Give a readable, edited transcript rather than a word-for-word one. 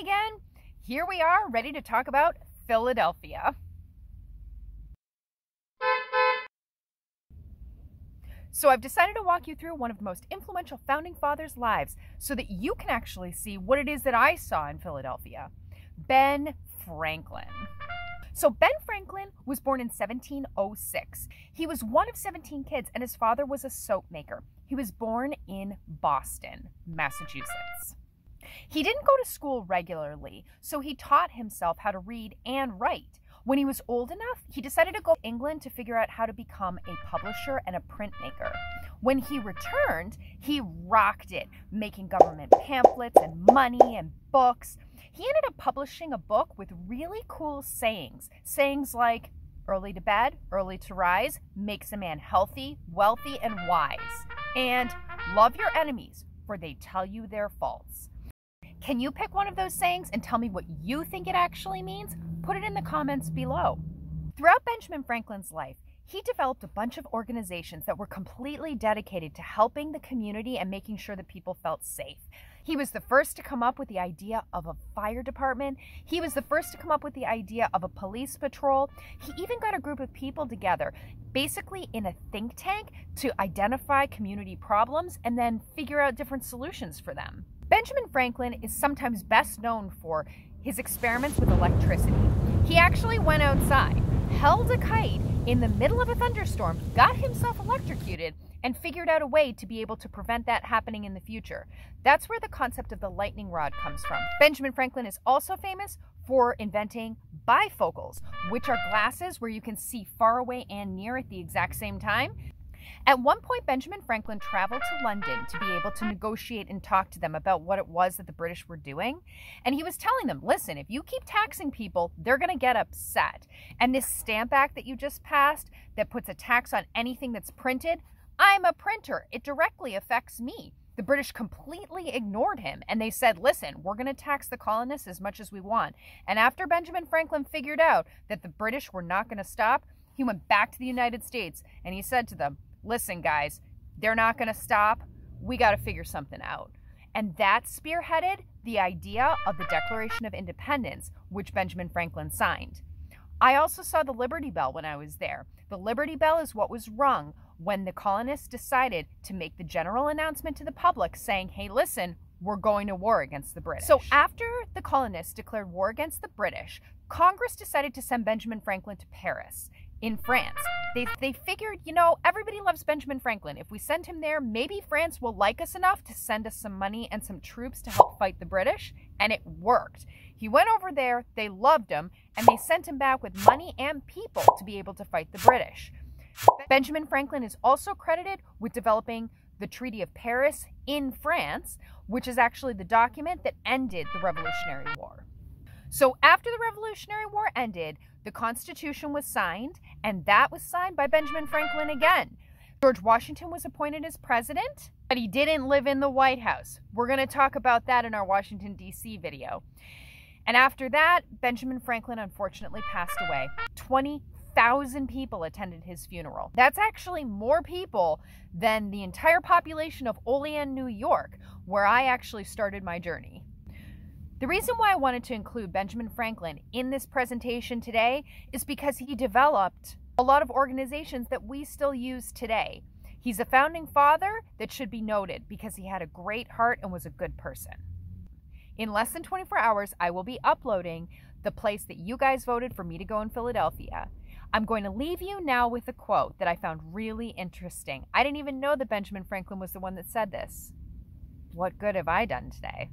again. Here we are, ready to talk about Philadelphia. So I've decided to walk you through one of the most influential founding fathers' lives so that you can actually see what it is that I saw in Philadelphia. Ben Franklin. So Ben Franklin was born in 1706. He was one of 17 kids and his father was a soap maker. He was born in Boston, Massachusetts. He didn't go to school regularly, so he taught himself how to read and write. When he was old enough, he decided to go to England to figure out how to become a publisher and a printmaker. When he returned, he rocked it, making government pamphlets and money and books. He ended up publishing a book with really cool sayings. Sayings like, early to bed, early to rise, makes a man healthy, wealthy, and wise. And love your enemies, for they tell you their faults. Can you pick one of those sayings and tell me what you think it actually means? Put it in the comments below. Throughout Benjamin Franklin's life, he developed a bunch of organizations that were completely dedicated to helping the community and making sure that people felt safe. He was the first to come up with the idea of a fire department. He was the first to come up with the idea of a police patrol. He even got a group of people together, basically in a think tank, to identify community problems and then figure out different solutions for them. Benjamin Franklin is sometimes best known for his experiments with electricity. He actually went outside, held a kite in the middle of a thunderstorm, got himself electrocuted, and figured out a way to be able to prevent that happening in the future. That's where the concept of the lightning rod comes from. Benjamin Franklin is also famous for inventing bifocals, which are glasses where you can see far away and near at the exact same time. At one point, Benjamin Franklin traveled to London to be able to negotiate and talk to them about what it was that the British were doing. And he was telling them, listen, if you keep taxing people, they're going to get upset. And this Stamp Act that you just passed that puts a tax on anything that's printed, I'm a printer. It directly affects me. The British completely ignored him and they said, listen, we're going to tax the colonists as much as we want. And after Benjamin Franklin figured out that the British were not going to stop, he went back to the United States and he said to them, listen, guys, they're not going to stop. We got to figure something out. And that spearheaded the idea of the Declaration of Independence, which Benjamin Franklin signed. I also saw the Liberty Bell when I was there. The Liberty Bell is what was rung when the colonists decided to make the general announcement to the public saying, hey, listen, we're going to war against the British. So after the colonists declared war against the British, Congress decided to send Benjamin Franklin to Paris in France. They figured, you know, everybody loves Benjamin Franklin. If we send him there, maybe France will like us enough to send us some money and some troops to help fight the British. And it worked. He went over there, they loved him, and they sent him back with money and people to be able to fight the British. Benjamin Franklin is also credited with developing the Treaty of Paris in France, which is actually the document that ended the Revolutionary War. So after the Revolutionary War ended, the Constitution was signed, and that was signed by Benjamin Franklin again. George Washington was appointed as president, but he didn't live in the White House. We're going to talk about that in our Washington, D.C. video. And after that, Benjamin Franklin unfortunately passed away. 20,000 people attended his funeral. That's actually more people than the entire population of Olean, New York, where I actually started my journey. The reason why I wanted to include Benjamin Franklin in this presentation today is because he developed a lot of organizations that we still use today. He's a founding father that should be noted because he had a great heart and was a good person. In less than 24 hours, I will be uploading the place that you guys voted for me to go in Philadelphia. I'm going to leave you now with a quote that I found really interesting. I didn't even know that Benjamin Franklin was the one that said this. What good have I done today?